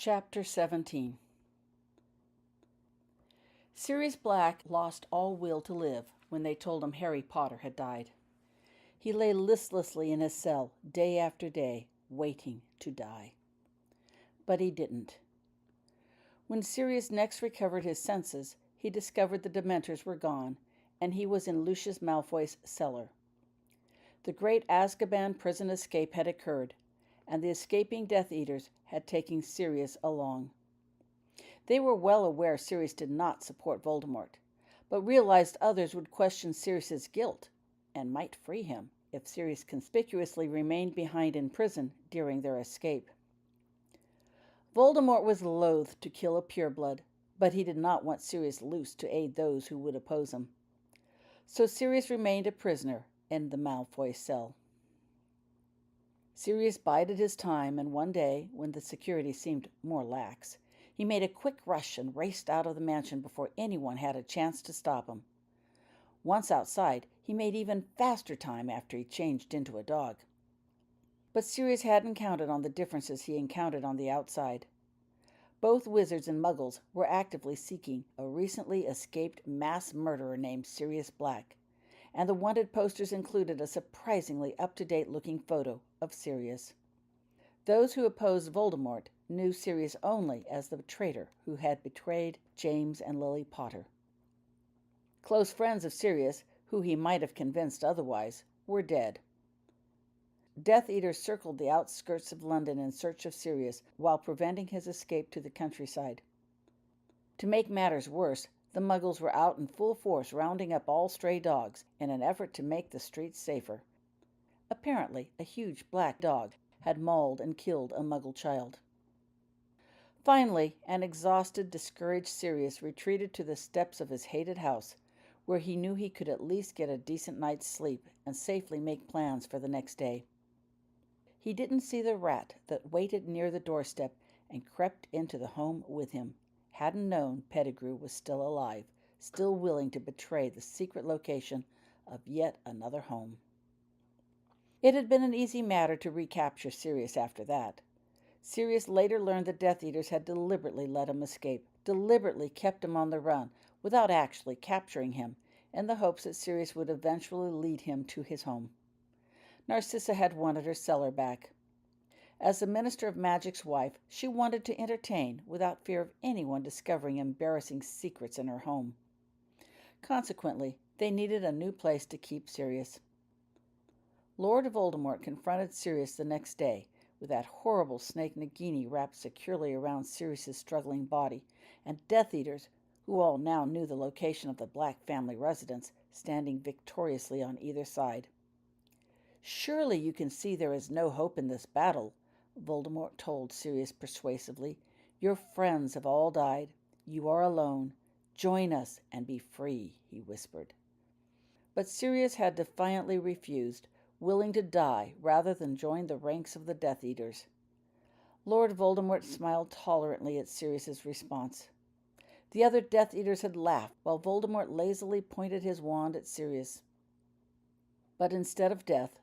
Chapter 17. Sirius Black lost all will to live when they told him Harry Potter had died. He lay listlessly in his cell day after day, waiting to die. But he didn't. When Sirius next recovered his senses, he discovered the Dementors were gone, and he was in Lucius Malfoy's cellar. The great Azkaban prison escape had occurred, and the escaping Death Eaters had taken Sirius along. They were well aware Sirius did not support Voldemort, but realized others would question Sirius's guilt and might free him if Sirius conspicuously remained behind in prison during their escape. Voldemort was loath to kill a pureblood, but he did not want Sirius loose to aid those who would oppose him. So Sirius remained a prisoner in the Malfoy cell. Sirius bided his time, and one day, when the security seemed more lax, he made a quick rush and raced out of the mansion before anyone had a chance to stop him. Once outside, he made even faster time after he changed into a dog. But Sirius hadn't counted on the differences he encountered on the outside. Both wizards and muggles were actively seeking a recently escaped mass murderer named Sirius Black, and the wanted posters included a surprisingly up-to-date looking photo of Sirius. Those who opposed Voldemort knew Sirius only as the traitor who had betrayed James and Lily Potter. Close friends of Sirius, who he might have convinced otherwise, were dead. Death Eaters circled the outskirts of London in search of Sirius while preventing his escape to the countryside. To make matters worse, the Muggles were out in full force rounding up all stray dogs in an effort to make the streets safer. Apparently, a huge black dog had mauled and killed a Muggle child. Finally, an exhausted, discouraged Sirius retreated to the steps of his hated house, where he knew he could at least get a decent night's sleep and safely make plans for the next day. He didn't see the rat that waited near the doorstep and crept into the home with him, hadn't known Pettigrew was still alive, still willing to betray the secret location of yet another home. It had been an easy matter to recapture Sirius after that. Sirius later learned the Death Eaters had deliberately let him escape, deliberately kept him on the run, without actually capturing him, in the hopes that Sirius would eventually lead him to his home. Narcissa had wanted her cellar back. As the Minister of Magic's wife, she wanted to entertain without fear of anyone discovering embarrassing secrets in her home. Consequently, they needed a new place to keep Sirius. Lord Voldemort confronted Sirius the next day, with that horrible snake Nagini wrapped securely around Sirius's struggling body, and Death Eaters, who all now knew the location of the Black family residence, standing victoriously on either side. "Surely you can see there is no hope in this battle," Voldemort told Sirius persuasively. "Your friends have all died. You are alone. Join us and be free," he whispered. But Sirius had defiantly refused, willing to die rather than join the ranks of the Death Eaters. Lord Voldemort smiled tolerantly at Sirius's response. The other Death Eaters had laughed while Voldemort lazily pointed his wand at Sirius. But instead of death,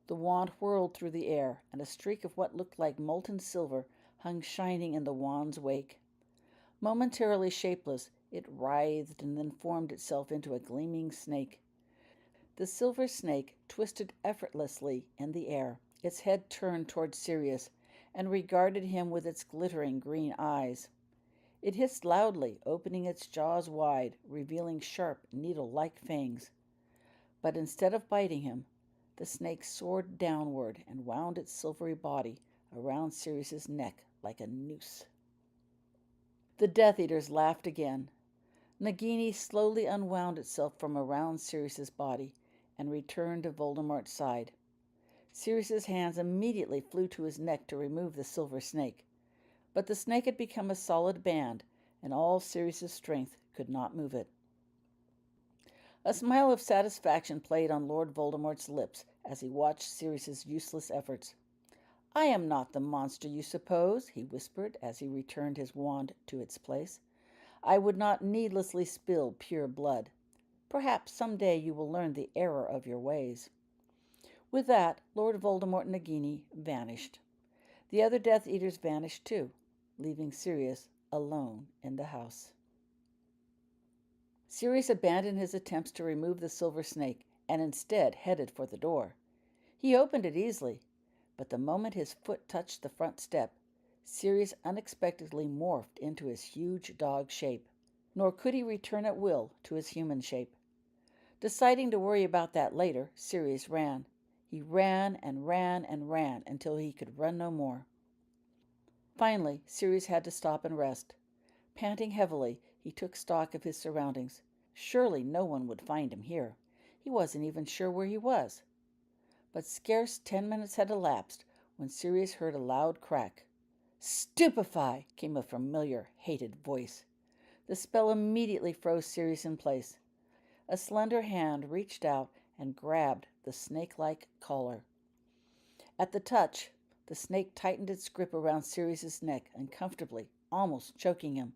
the wand whirled through the air, and a streak of what looked like molten silver hung shining in the wand's wake. Momentarily shapeless, it writhed and then formed itself into a gleaming snake. The silver snake twisted effortlessly in the air, its head turned toward Sirius, and regarded him with its glittering green eyes. It hissed loudly, opening its jaws wide, revealing sharp, needle-like fangs. But instead of biting him, the snake soared downward and wound its silvery body around Sirius's neck like a noose. The Death Eaters laughed again. Nagini slowly unwound itself from around Sirius's body and returned to Voldemort's side. Sirius's hands immediately flew to his neck to remove the silver snake, but the snake had become a solid band, and all Sirius's strength could not move it. A smile of satisfaction played on Lord Voldemort's lips as he watched Sirius's useless efforts. "I am not the monster you suppose," he whispered as he returned his wand to its place. "I would not needlessly spill pure blood. Perhaps some day you will learn the error of your ways." With that, Lord Voldemort and Nagini vanished. The other Death Eaters vanished too. leaving Sirius alone in the house. Sirius abandoned his attempts to remove the silver snake and instead headed for the door. He opened it easily, but the moment his foot touched the front step, Sirius unexpectedly morphed into his huge dog shape, nor could he return at will to his human shape. Deciding to worry about that later, Sirius ran. He ran and ran and ran until he could run no more. Finally, Sirius had to stop and rest. Panting heavily, he took stock of his surroundings. Surely no one would find him here. He wasn't even sure where he was. But scarce 10 minutes had elapsed when Sirius heard a loud crack. "Stupefy!" came a familiar, hated voice. The spell immediately froze Sirius in place. A slender hand reached out and grabbed the snake-like collar. At the touch, the snake tightened its grip around Sirius's neck uncomfortably, almost choking him.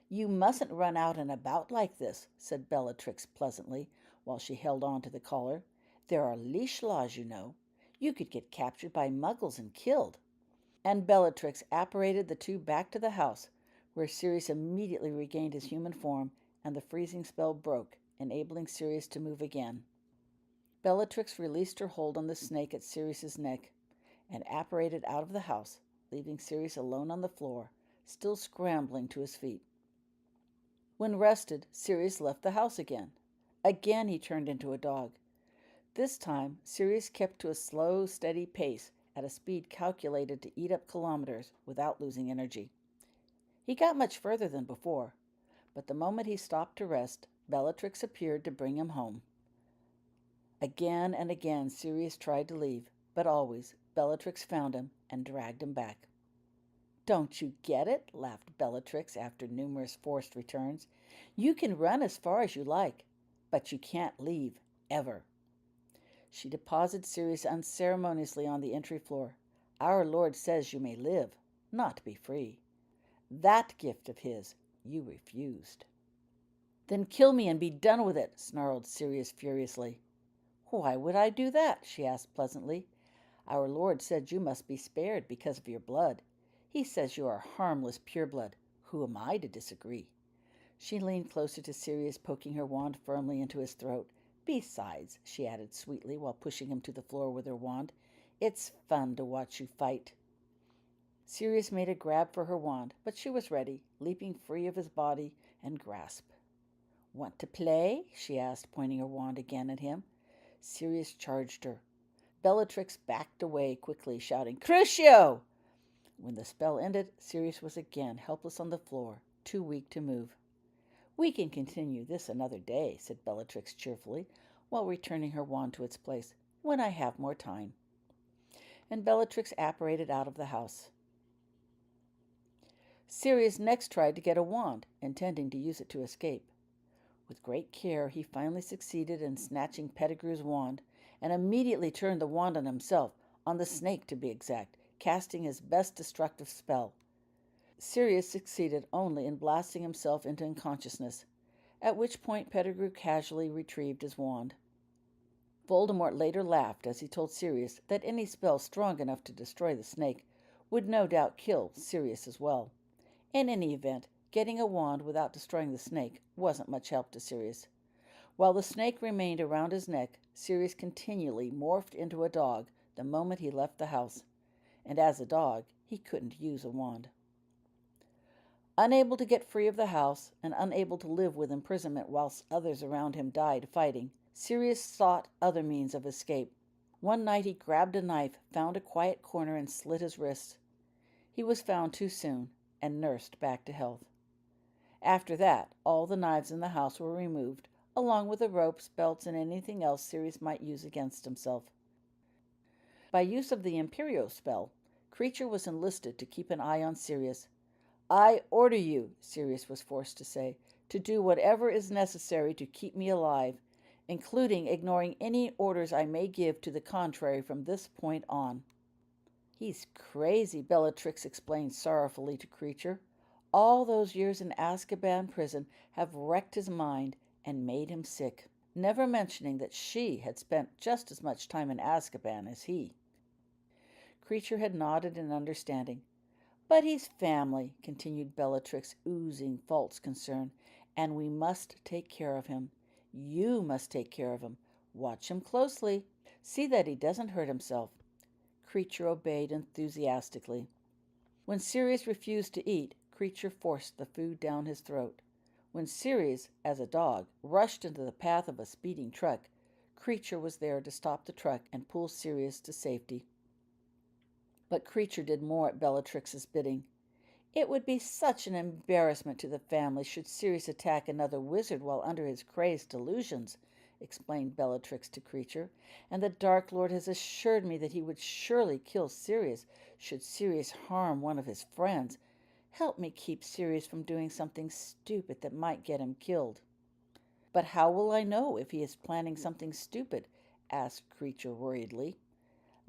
"You mustn't run out and about like this," said Bellatrix pleasantly, while she held on to the collar. "There are leash laws, you know. You could get captured by muggles and killed." And Bellatrix apparated the two back to the house, where Sirius immediately regained his human form, and the freezing spell broke, enabling Sirius to move again. Bellatrix released her hold on the snake at Sirius's neck and apparated out of the house, leaving Sirius alone on the floor, still scrambling to his feet. When rested, Sirius left the house again. Again he turned into a dog. This time, Sirius kept to a slow, steady pace at a speed calculated to eat up kilometers without losing energy. He got much further than before, but the moment he stopped to rest, Bellatrix appeared to bring him home. Again and again Sirius tried to leave, but always Bellatrix found him and dragged him back. "Don't you get it?" laughed Bellatrix after numerous forced returns. "You can run as far as you like, but you can't leave, ever." She deposited Sirius unceremoniously on the entry floor. "Our Lord says you may live, not be free. That gift of his you refused." "Then kill me and be done with it," snarled Sirius furiously. "Why would I do that?" she asked pleasantly. "Our Lord said you must be spared because of your blood. He says you are harmless pureblood. Who am I to disagree?" She leaned closer to Sirius, poking her wand firmly into his throat. "Besides," she added sweetly while pushing him to the floor with her wand, "it's fun to watch you fight." Sirius made a grab for her wand, but she was ready, leaping free of his body and grasp. "Want to play?" she asked, pointing her wand again at him. Sirius charged her. Bellatrix backed away quickly, shouting, "Crucio!" When the spell ended, Sirius was again helpless on the floor, too weak to move. "We can continue this another day," said Bellatrix cheerfully, while returning her wand to its place, "when I have more time." And Bellatrix apparated out of the house. Sirius next tried to get a wand, intending to use it to escape. With great care, he finally succeeded in snatching Pettigrew's wand, and immediately turned the wand on himself, on the snake to be exact, casting his best destructive spell. Sirius succeeded only in blasting himself into unconsciousness, at which point Pettigrew casually retrieved his wand. Voldemort later laughed as he told Sirius that any spell strong enough to destroy the snake would no doubt kill Sirius as well. In any event, getting a wand without destroying the snake wasn't much help to Sirius. While the snake remained around his neck, Sirius continually morphed into a dog the moment he left the house, and as a dog, he couldn't use a wand. Unable to get free of the house, and unable to live with imprisonment whilst others around him died fighting, Sirius sought other means of escape. One night he grabbed a knife, found a quiet corner, and slit his wrists. He was found too soon, and nursed back to health. After that, all the knives in the house were removed, along with the ropes, belts, and anything else Sirius might use against himself. By use of the Imperio spell, Creature was enlisted to keep an eye on Sirius. "I order you," Sirius was forced to say, "to do whatever is necessary to keep me alive, including ignoring any orders I may give to the contrary from this point on." "He's crazy," Bellatrix explained sorrowfully to Creature. "All those years in Azkaban prison have wrecked his mind and made him sick," never mentioning that she had spent just as much time in Azkaban as he. Creature had nodded in understanding. But he's family, continued Bellatrix, oozing false concern, and we must take care of him. You must take care of him. Watch him closely. See that he doesn't hurt himself. Creature obeyed enthusiastically. When Sirius refused to eat, Creature forced the food down his throat. When Sirius, as a dog, rushed into the path of a speeding truck, Creature was there to stop the truck and pull Sirius to safety. But Creature did more at Bellatrix's bidding. It would be such an embarrassment to the family should Sirius attack another wizard while under his crazed delusions, explained Bellatrix to Creature, and the Dark Lord has assured me that he would surely kill Sirius should Sirius harm one of his friends. Help me keep Sirius from doing something stupid that might get him killed. But how will I know if he is planning something stupid? Asked Creature worriedly.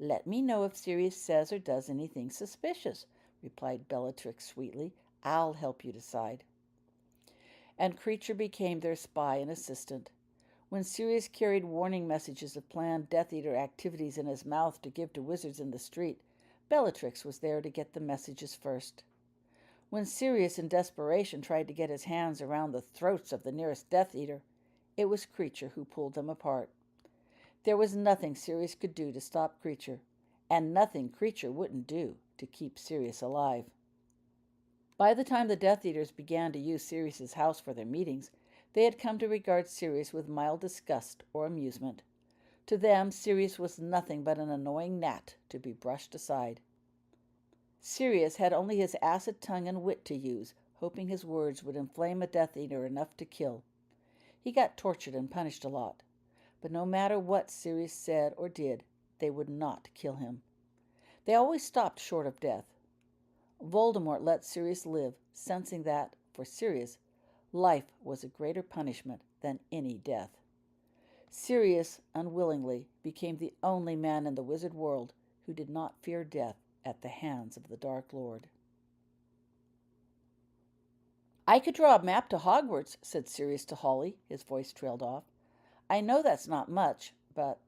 Let me know if Sirius says or does anything suspicious, replied Bellatrix sweetly. I'll help you decide. And Creature became their spy and assistant. When Sirius carried warning messages of planned Death Eater activities in his mouth to give to wizards in the street, Bellatrix was there to get the messages first. When Sirius, in desperation, tried to get his hands around the throats of the nearest Death Eater, it was Creature who pulled them apart. There was nothing Sirius could do to stop Creature, and nothing Creature wouldn't do to keep Sirius alive. By the time the Death Eaters began to use Sirius's house for their meetings, they had come to regard Sirius with mild disgust or amusement. To them, Sirius was nothing but an annoying gnat to be brushed aside. Sirius had only his acid tongue and wit to use, hoping his words would inflame a Death Eater enough to kill. He got tortured and punished a lot. But no matter what Sirius said or did, they would not kill him. They always stopped short of death. Voldemort let Sirius live, sensing that, for Sirius, life was a greater punishment than any death. Sirius, unwillingly, became the only man in the wizard world who did not fear death at the hands of the Dark Lord. I could draw a map to Hogwarts, said Sirius to Holly. His voice trailed off. I know that's not much, but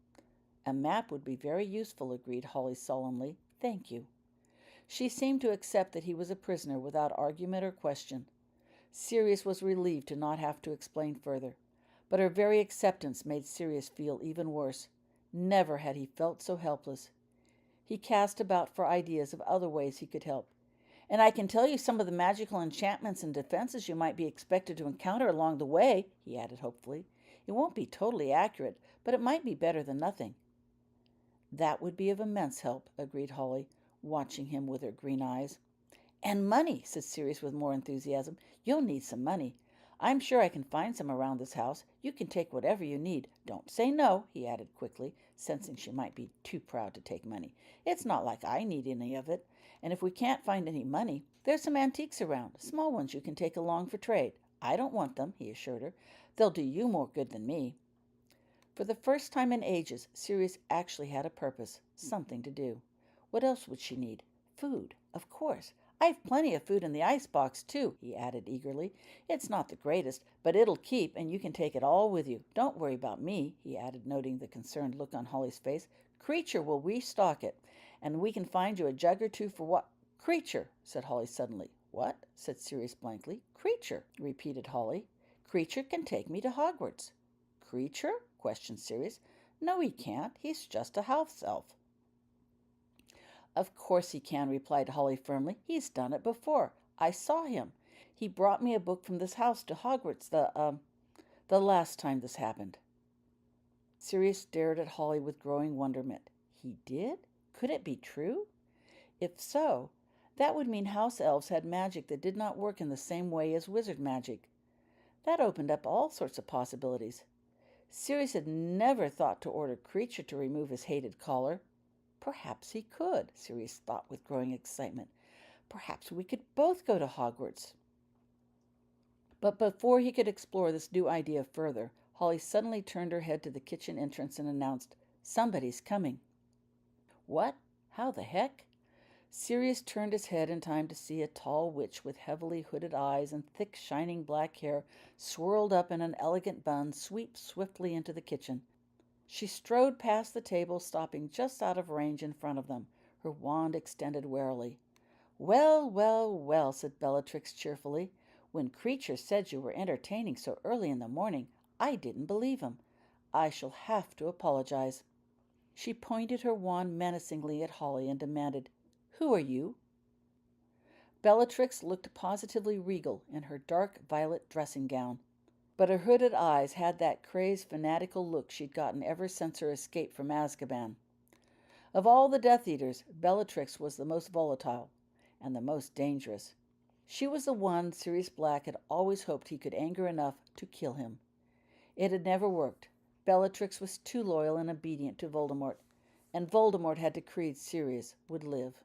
a map would be very useful, agreed Holly solemnly. Thank you. She seemed to accept that he was a prisoner without argument or question. Sirius was relieved to not have to explain further, but her very acceptance made Sirius feel even worse. Never had he felt so helpless. He cast about for ideas of other ways he could help. And I can tell you some of the magical enchantments and defenses you might be expected to encounter along the way, he added hopefully. It won't be totally accurate, but it might be better than nothing. That would be of immense help, agreed Holly, watching him with her green eyes. And money, said Sirius with more enthusiasm. You'll need some money. I'm sure I can find some around this house. You can take whatever you need. Don't say no, he added quickly, sensing she might be too proud to take money. It's not like I need any of it. And if we can't find any money, there's some antiques around, small ones you can take along for trade. I don't want them, he assured her. They'll do you more good than me. For the first time in ages, Sirius actually had a purpose, something to do. What else would she need? Food, of course. I've plenty of food in the icebox, too, he added eagerly. It's not the greatest, but it'll keep, and you can take it all with you. Don't worry about me, he added, noting the concerned look on Holly's face. Creature will restock it, and we can find you a jug or two for what? Creature, said Holly suddenly. What? Said Sirius blankly. Creature, repeated Holly. Creature can take me to Hogwarts. Creature? Questioned Sirius. No, he can't. He's just a house elf. Of course he can, replied Holly firmly. He's done it before. I saw him. He brought me a book from this house to Hogwarts the last time this happened. Sirius stared at Holly with growing wonderment. He did? Could it be true? If so, that would mean house elves had magic that did not work in the same way as wizard magic. That opened up all sorts of possibilities. Sirius had never thought to order Creature to remove his hated collar. Perhaps he could, Sirius thought with growing excitement. Perhaps we could both go to Hogwarts. But before he could explore this new idea further, Holly suddenly turned her head to the kitchen entrance and announced, Somebody's coming. What? How the heck? Sirius turned his head in time to see a tall witch with heavily hooded eyes and thick, shining black hair swirled up in an elegant bun sweep swiftly into the kitchen. She strode past the table, stopping just out of range in front of them, her wand extended warily. "Well, well, well," said Bellatrix cheerfully. "When Creature said you were entertaining so early in the morning, I didn't believe him. I shall have to apologize." She pointed her wand menacingly at Holly and demanded, "Who are you?" Bellatrix looked positively regal in her dark violet dressing gown, but her hooded eyes had that crazed, fanatical look she'd gotten ever since her escape from Azkaban. Of all the Death Eaters, Bellatrix was the most volatile and the most dangerous. She was the one Sirius Black had always hoped he could anger enough to kill him. It had never worked. Bellatrix was too loyal and obedient to Voldemort, and Voldemort had decreed Sirius would live.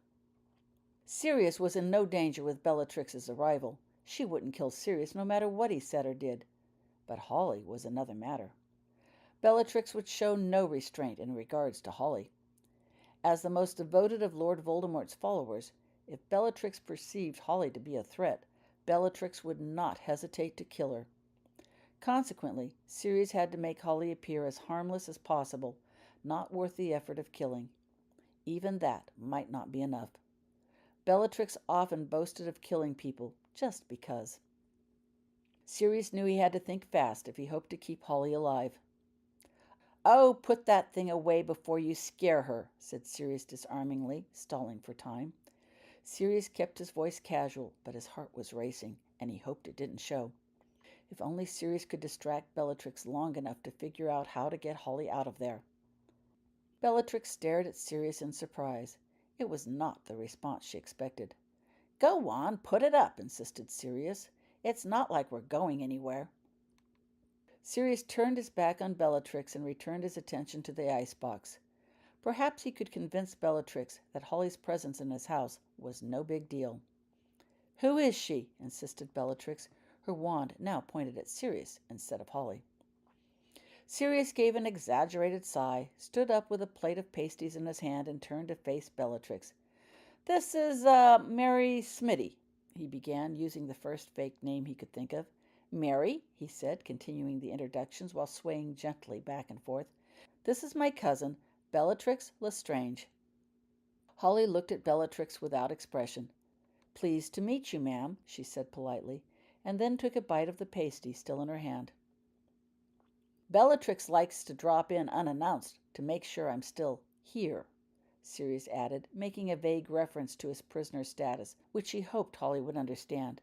Sirius was in no danger with Bellatrix's arrival. She wouldn't kill Sirius no matter what he said or did. But Holly was another matter. Bellatrix would show no restraint in regards to Holly. As the most devoted of Lord Voldemort's followers, if Bellatrix perceived Holly to be a threat, Bellatrix would not hesitate to kill her. Consequently, Sirius had to make Holly appear as harmless as possible, not worth the effort of killing. Even that might not be enough. Bellatrix often boasted of killing people just because. Sirius knew he had to think fast if he hoped to keep Holly alive. "Oh, put that thing away before you scare her," said Sirius disarmingly, stalling for time. Sirius kept his voice casual, but his heart was racing, and he hoped it didn't show. If only Sirius could distract Bellatrix long enough to figure out how to get Holly out of there. Bellatrix stared at Sirius in surprise. It was not the response she expected. "Go on, put it up," insisted Sirius. "It's not like we're going anywhere." Sirius turned his back on Bellatrix and returned his attention to the icebox. Perhaps he could convince Bellatrix that Holly's presence in his house was no big deal. "Who is she?" insisted Bellatrix, her wand now pointed at Sirius instead of Holly. Sirius gave an exaggerated sigh, stood up with a plate of pasties in his hand, and turned to face Bellatrix. "This is, Mary Smitty," he began, using the first fake name he could think of. "Mary," he said, continuing the introductions while swaying gently back and forth. "This is my cousin, Bellatrix Lestrange." Holly looked at Bellatrix without expression. "Pleased to meet you, ma'am," she said politely, and then took a bite of the pasty still in her hand. "Bellatrix likes to drop in unannounced to make sure I'm still here," Sirius added, making a vague reference to his prisoner's status, which she hoped Holly would understand.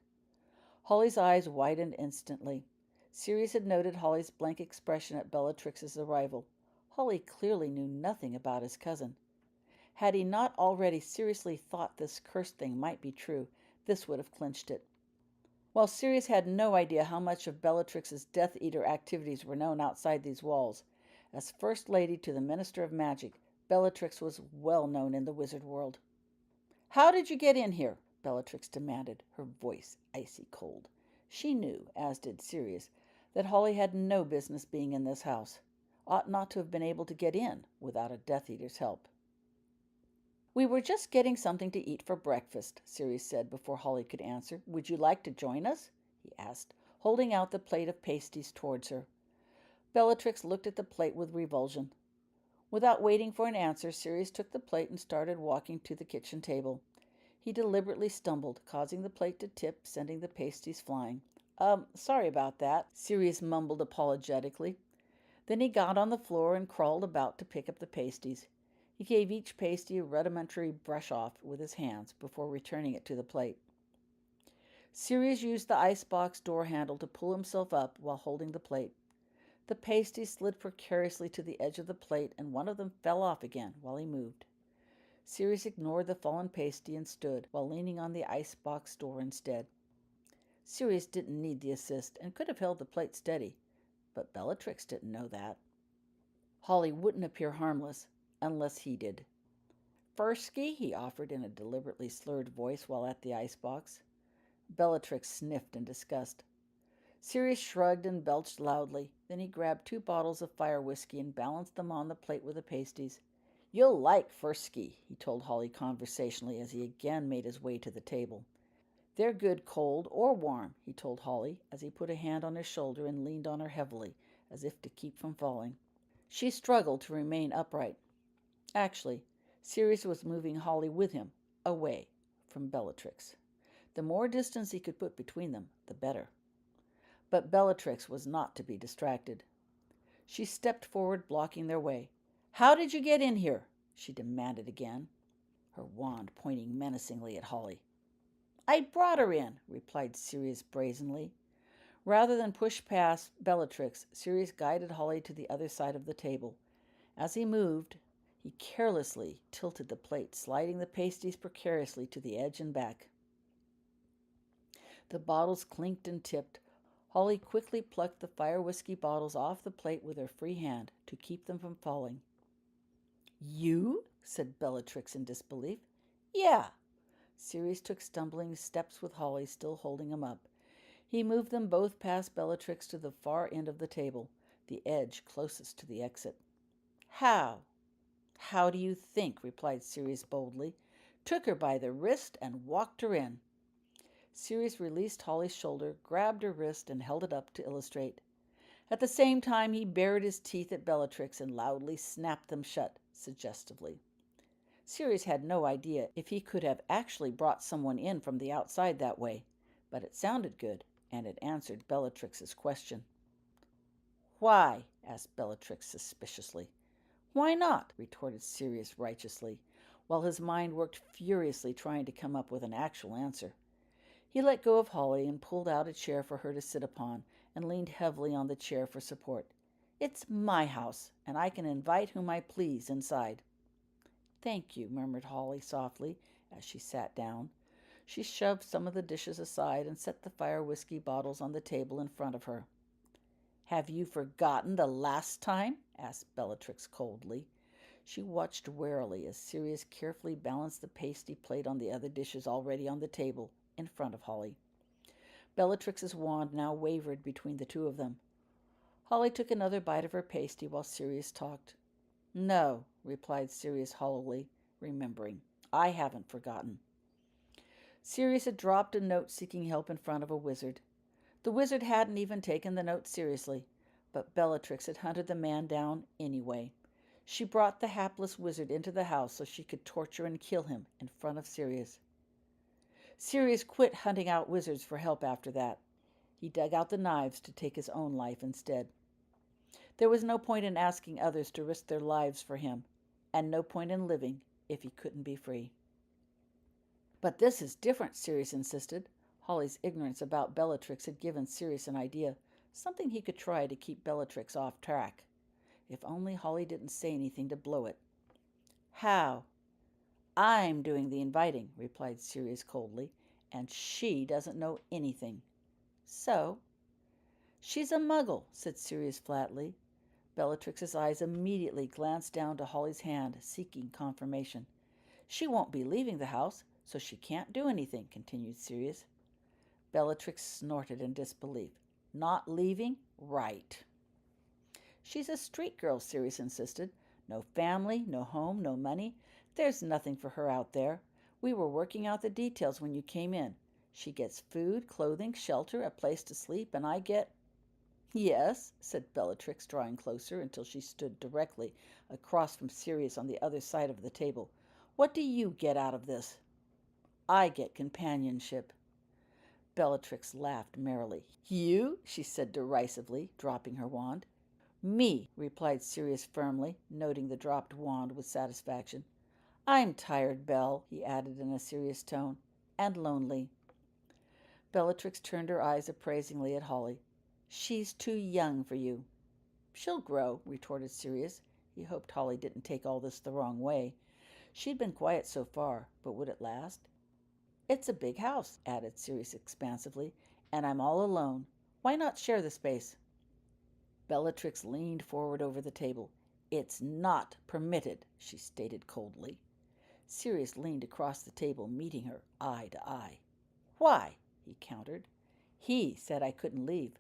Holly's eyes widened instantly. Sirius had noted Holly's blank expression at Bellatrix's arrival. Holly clearly knew nothing about his cousin. Had he not already seriously thought this cursed thing might be true, this would have clinched it. While Sirius had no idea how much of Bellatrix's Death Eater activities were known outside these walls, as First Lady to the Minister of Magic, Bellatrix was well known in the wizard world. "How did you get in here?" Bellatrix demanded, her voice icy cold. She knew, as did Sirius, that Holly had no business being in this house, ought not to have been able to get in without a Death Eater's help. "We were just getting something to eat for breakfast," Sirius said before Holly could answer. "Would you like to join us?" he asked, holding out the plate of pasties towards her. Bellatrix looked at the plate with revulsion. Without waiting for an answer, Sirius took the plate and started walking to the kitchen table. He deliberately stumbled, causing the plate to tip, sending the pasties flying. Sorry about that," Sirius mumbled apologetically. Then he got on the floor and crawled about to pick up the pasties. He gave each pasty a rudimentary brush-off with his hands before returning it to the plate. Sirius used the icebox door handle to pull himself up while holding the plate. The pasties slid precariously to the edge of the plate, and one of them fell off again while he moved. Sirius ignored the fallen pasty and stood, while leaning on the icebox door instead. Sirius didn't need the assist and could have held the plate steady, but Bellatrix didn't know that. Holly wouldn't appear harmless unless he did. "Fursky," he offered in a deliberately slurred voice while at the icebox. Bellatrix sniffed in disgust. Sirius shrugged and belched loudly. Then he grabbed 2 bottles of fire whiskey and balanced them on the plate with the pasties. "You'll like Fursky," he told Holly conversationally as he again made his way to the table. "They're good cold or warm," he told Holly as he put a hand on her shoulder and leaned on her heavily, as if to keep from falling. She struggled to remain upright. Actually, Sirius was moving Holly with him, away from Bellatrix. The more distance he could put between them, the better. But Bellatrix was not to be distracted. She stepped forward, blocking their way. "How did you get in here?" she demanded again, her wand pointing menacingly at Holly. "I brought her in," replied Sirius brazenly. Rather than push past Bellatrix, Sirius guided Holly to the other side of the table. As he moved, he carelessly tilted the plate, sliding the pasties precariously to the edge and back. The bottles clinked and tipped. Holly quickly plucked the fire whiskey bottles off the plate with her free hand to keep them from falling. "You?" said Bellatrix in disbelief. "Yeah." Sirius took stumbling steps with Holly still holding him up. He moved them both past Bellatrix to the far end of the table, the edge closest to the exit. "How?" "How do you think?" replied Sirius boldly. "Took her by the wrist and walked her in." Sirius released Holly's shoulder, grabbed her wrist, and held it up to illustrate. At the same time, he bared his teeth at Bellatrix and loudly snapped them shut, suggestively. Sirius had no idea if he could have actually brought someone in from the outside that way, but it sounded good, and it answered Bellatrix's question. "Why?" asked Bellatrix suspiciously. "Why not?" retorted Sirius righteously, while his mind worked furiously trying to come up with an actual answer. He let go of Holly and pulled out a chair for her to sit upon, and leaned heavily on the chair for support. "It's my house, and I can invite whom I please inside." "Thank you," murmured Holly softly as she sat down. She shoved some of the dishes aside and set the fire whiskey bottles on the table in front of her. "Have you forgotten the last time?" asked Bellatrix coldly. She watched warily as Sirius carefully balanced the pasty plate on the other dishes already on the table in front of Holly. Bellatrix's wand now wavered between the two of them. Holly took another bite of her pasty while Sirius talked. "No," replied Sirius hollowly, remembering. "I haven't forgotten." Sirius had dropped a note seeking help in front of a wizard. The wizard hadn't even taken the note seriously, but Bellatrix had hunted the man down anyway. She brought the hapless wizard into the house so she could torture and kill him in front of Sirius. Sirius quit hunting out wizards for help after that. He dug out the knives to take his own life instead. There was no point in asking others to risk their lives for him, and no point in living if he couldn't be free. "But this is different," Sirius insisted. Holly's ignorance about Bellatrix had given Sirius an idea, something he could try to keep Bellatrix off track. If only Holly didn't say anything to blow it. "How?" "I'm doing the inviting," replied Sirius coldly, "and she doesn't know anything." "So?" "She's a muggle," said Sirius flatly. Bellatrix's eyes immediately glanced down to Holly's hand, seeking confirmation. "She won't be leaving the house, so she can't do anything," continued Sirius. Bellatrix snorted in disbelief. "Not leaving? Right." "She's a street girl," Sirius insisted. "No family, no home, no money. There's nothing for her out there. We were working out the details when you came in. She gets food, clothing, shelter, a place to sleep, and I get—" "Yes," said Bellatrix, drawing closer until she stood directly across from Sirius on the other side of the table. "What do you get out of this?" "I get companionship." Bellatrix laughed merrily. "You?" she said derisively, dropping her wand. "Me," replied Sirius firmly, noting the dropped wand with satisfaction. "I'm tired, Belle," he added in a serious tone, "and lonely." Bellatrix turned her eyes appraisingly at Holly. "She's too young for you." "She'll grow," retorted Sirius. He hoped Holly didn't take all this the wrong way. She'd been quiet so far, but would it last? "It's a big house," added Sirius expansively, "and I'm all alone. Why not share the space?" Bellatrix leaned forward over the table. "It's not permitted," she stated coldly. Sirius leaned across the table, meeting her eye to eye. "Why?" he countered. "He said I couldn't leave,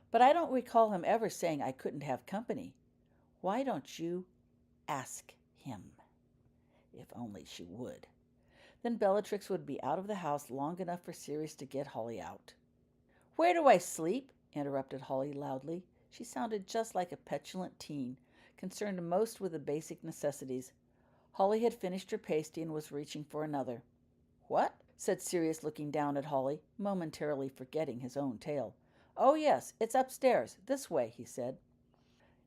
but I don't recall him ever saying I couldn't have company. Why don't you ask him?" If only she would. Then Bellatrix would be out of the house long enough for Sirius to get Holly out. "Where do I sleep?" interrupted Holly loudly. She sounded just like a petulant teen, concerned most with the basic necessities. Holly had finished her pasty and was reaching for another. "What?" said Sirius, looking down at Holly, momentarily forgetting his own tale. "Oh, yes, it's upstairs. This way," he said.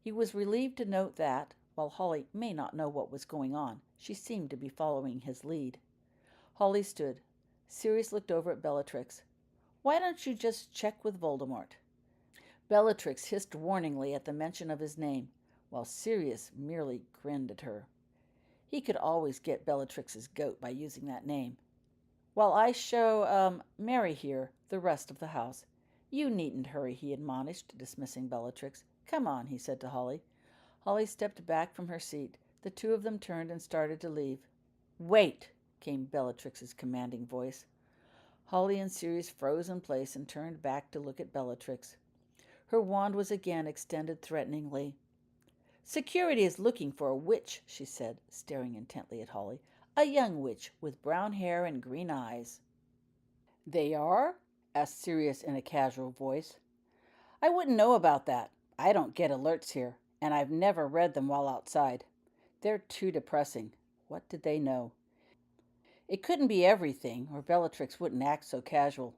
He was relieved to note that, while Holly may not know what was going on, she seemed to be following his lead. Holly stood. Sirius looked over at Bellatrix. "Why don't you just check with Voldemort?" Bellatrix hissed warningly at the mention of his name, while Sirius merely grinned at her. He could always get Bellatrix's goat by using that name. "While I show, Mary here, the rest of the house. You needn't hurry," he admonished, dismissing Bellatrix. "Come on," he said to Holly. Holly stepped back from her seat. The two of them turned and started to leave. "Wait," came Bellatrix's commanding voice. Holly and Sirius froze in place and turned back to look at Bellatrix. Her wand was again extended threateningly. "Security is looking for a witch," she said, staring intently at Holly. "A young witch with brown hair and green eyes." "They are?" asked Sirius in a casual voice. "I wouldn't know about that. I don't get alerts here, and I've never read them while outside. They're too depressing. What did they know?" It couldn't be everything, or Bellatrix wouldn't act so casual.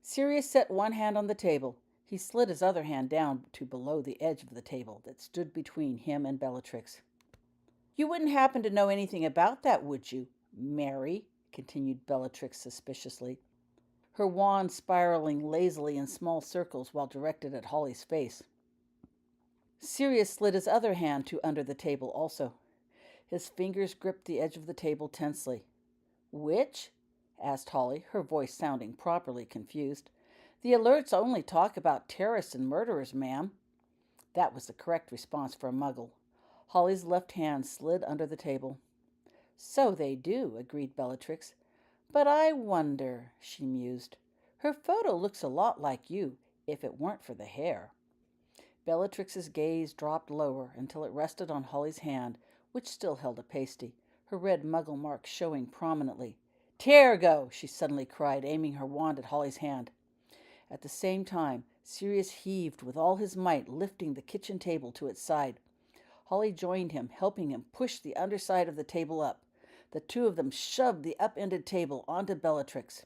Sirius set one hand on the table. He slid his other hand down to below the edge of the table that stood between him and Bellatrix. "You wouldn't happen to know anything about that, would you, Mary?" continued Bellatrix suspiciously, her wand spiraling lazily in small circles while directed at Holly's face. Sirius slid his other hand to under the table also. His fingers gripped the edge of the table tensely. "Which?" asked Holly, her voice sounding properly confused. "The alerts only talk about terrorists and murderers, ma'am." That was the correct response for a muggle. Holly's left hand slid under the table. "So they do," agreed Bellatrix. "But I wonder," she mused. "Her photo looks a lot like you, if it weren't for the hair." Bellatrix's gaze dropped lower until it rested on Holly's hand, which still held a pasty, her red muggle mark showing prominently. "Tergo!" she suddenly cried, aiming her wand at Holly's hand. At the same time, Sirius heaved with all his might, lifting the kitchen table to its side. Holly joined him, helping him push the underside of the table up. The two of them shoved the upended table onto Bellatrix.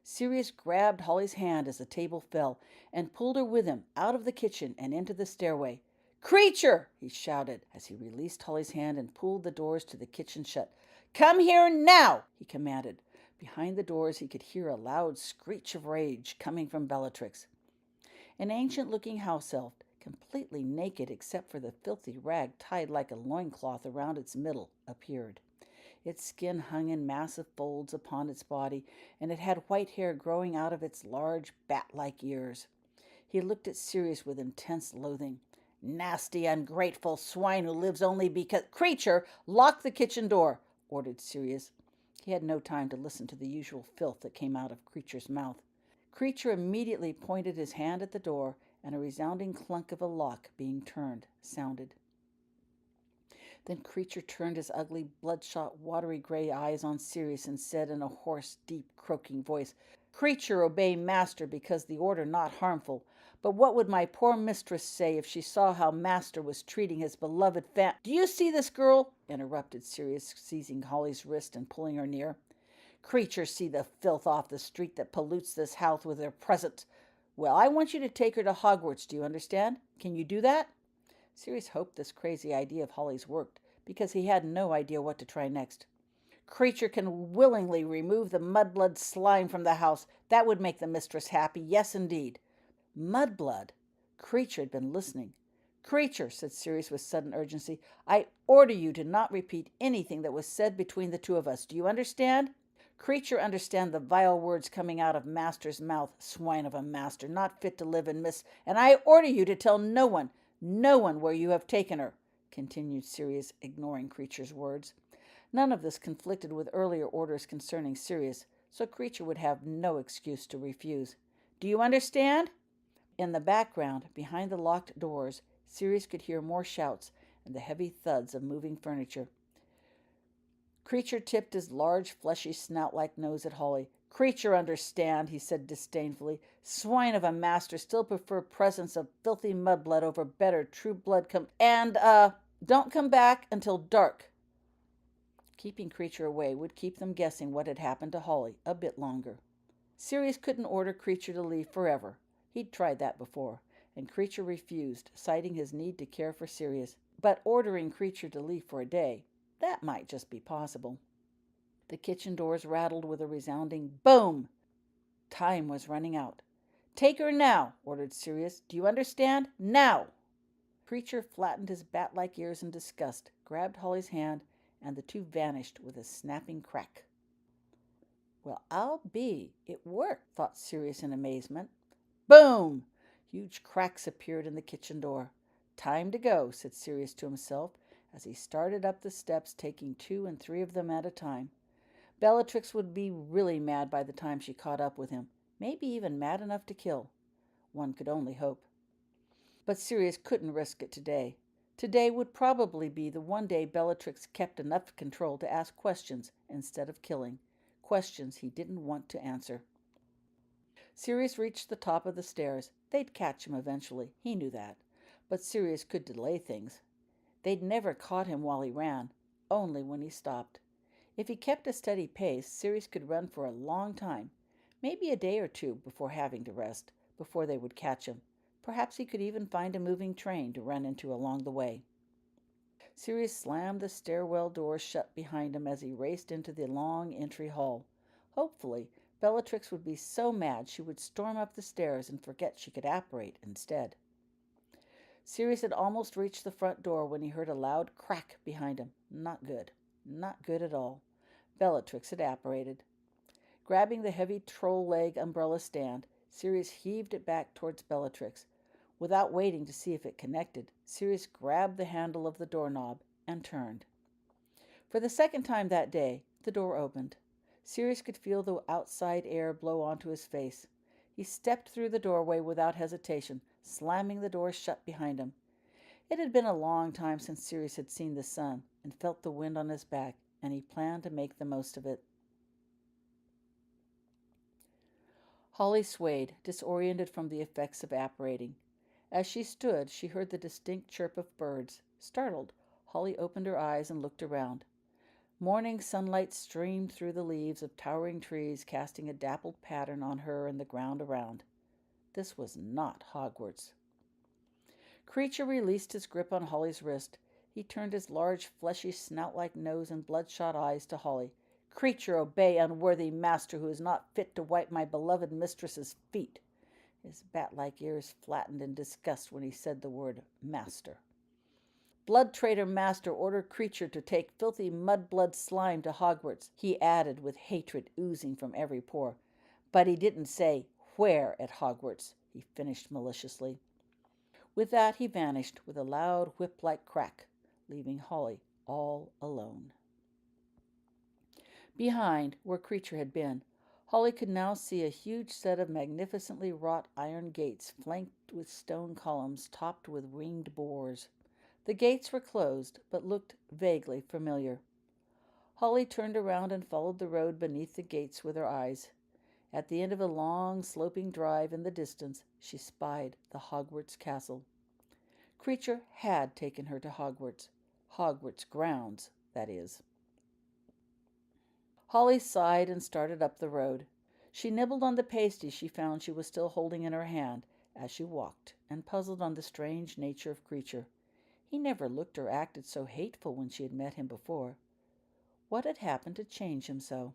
Sirius grabbed Holly's hand as the table fell and pulled her with him out of the kitchen and into the stairway. "Creature!" he shouted as he released Holly's hand and pulled the doors to the kitchen shut. "Come here now!" he commanded. Behind the doors he could hear a loud screech of rage coming from Bellatrix. An ancient-looking house elf, completely naked except for the filthy rag tied like a loincloth around its middle, appeared. Its skin hung in massive folds upon its body, and it had white hair growing out of its large bat-like ears. He looked at Sirius with intense loathing. "Nasty, ungrateful swine who lives only because—" "Creature, lock the kitchen door!" ordered Sirius. He had no time to listen to the usual filth that came out of Creature's mouth. Creature immediately pointed his hand at the door, and a resounding clunk of a lock being turned sounded. Then Creature turned his ugly, bloodshot, watery gray eyes on Sirius and said in a hoarse, deep, croaking voice, "Creature, obey Master because the order not harmful. But what would my poor mistress say if she saw how Master was treating his beloved "Do you see this girl?" interrupted Sirius, seizing Holly's wrist and pulling her near. "Creature, see the filth off the street that pollutes this house with her presence. Well, I want you to take her to Hogwarts, do you understand? Can you do that?" Sirius hoped this crazy idea of Holly's worked, because he had no idea what to try next. "Creature can willingly remove the mudblood slime from the house. That would make the mistress happy. Yes, indeed." Mudblood! Creature had been listening. "Creature," said Sirius with sudden urgency, "I order you to not repeat anything that was said between the two of us. Do you understand?" "Creature, understand the vile words coming out of Master's mouth. Swine of a master, not fit to live in and I order you to tell no one where you have taken her," continued Sirius, ignoring Creature's words. None of this conflicted with earlier orders concerning Sirius, so Creature would have no excuse to refuse. "Do you understand?" In the background, behind the locked doors, Sirius could hear more shouts and the heavy thuds of moving furniture. Creature tipped his large, fleshy, snout-like nose at Holly. "Creature, understand," he said disdainfully. "Swine of a master still prefer presence of filthy mudblood over better true blood don't come back until dark." Keeping Creature away would keep them guessing what had happened to Holly a bit longer. Sirius couldn't order Creature to leave forever. He'd tried that before, and Creature refused, citing his need to care for Sirius. But ordering Creature to leave for a day, that might just be possible. The kitchen doors rattled with a resounding boom. Time was running out. "Take her now," ordered Sirius. "Do you understand? Now!" Creature flattened his bat-like ears in disgust, grabbed Holly's hand, and the two vanished with a snapping crack. "Well, I'll be. It worked," thought Sirius in amazement. Boom! Huge cracks appeared in the kitchen door. "Time to go," said Sirius to himself as he started up the steps, taking 2 and 3 of them at a time. Bellatrix would be really mad by the time she caught up with him, maybe even mad enough to kill. One could only hope. But Sirius couldn't risk it today. Today would probably be the one day Bellatrix kept enough control to ask questions instead of killing, questions he didn't want to answer. Sirius reached the top of the stairs. They'd catch him eventually, he knew that. But Sirius could delay things. They'd never caught him while he ran, only when he stopped. If he kept a steady pace, Sirius could run for a long time, maybe a day or 2 before having to rest, before they would catch him. Perhaps he could even find a moving train to run into along the way. Sirius slammed the stairwell door shut behind him as he raced into the long entry hall. Hopefully, Bellatrix would be so mad she would storm up the stairs and forget she could apparate instead. Sirius had almost reached the front door when he heard a loud crack behind him. Not good. Not good at all. Bellatrix had apparated. Grabbing the heavy troll leg umbrella stand, Sirius heaved it back towards Bellatrix. Without waiting to see if it connected, Sirius grabbed the handle of the doorknob and turned. For the second time that day, the door opened. Sirius could feel the outside air blow onto his face. He stepped through the doorway without hesitation, slamming the door shut behind him. It had been a long time since Sirius had seen the sun and felt the wind on his back, and he planned to make the most of it. Holly swayed, disoriented from the effects of apparating. As she stood, she heard the distinct chirp of birds. Startled, Holly opened her eyes and looked around. Morning sunlight streamed through the leaves of towering trees, casting a dappled pattern on her and the ground around. This was not Hogwarts. Creature released his grip on Holly's wrist. He turned his large, fleshy, snout-like nose and bloodshot eyes to Holly. "Creature, obey unworthy master who is not fit to wipe my beloved mistress's feet." His bat-like ears flattened in disgust when he said the word master. "Blood traitor master, order Creature to take filthy mud-blood slime to Hogwarts," he added with hatred oozing from every pore. "But he didn't say where at Hogwarts," he finished maliciously. With that, he vanished with a loud whip-like crack, leaving Holly all alone. Behind, where Creature had been, Holly could now see a huge set of magnificently wrought iron gates flanked with stone columns topped with winged boars. The gates were closed, but looked vaguely familiar. Holly turned around and followed the road beneath the gates with her eyes. At the end of a long, sloping drive in the distance, she spied the Hogwarts castle. Creature had taken her to Hogwarts. Hogwarts grounds, that is. Holly sighed and started up the road. She nibbled on the pasty she found she was still holding in her hand as she walked, and puzzled on the strange nature of Creature. He never looked or acted so hateful when she had met him before. What had happened to change him so?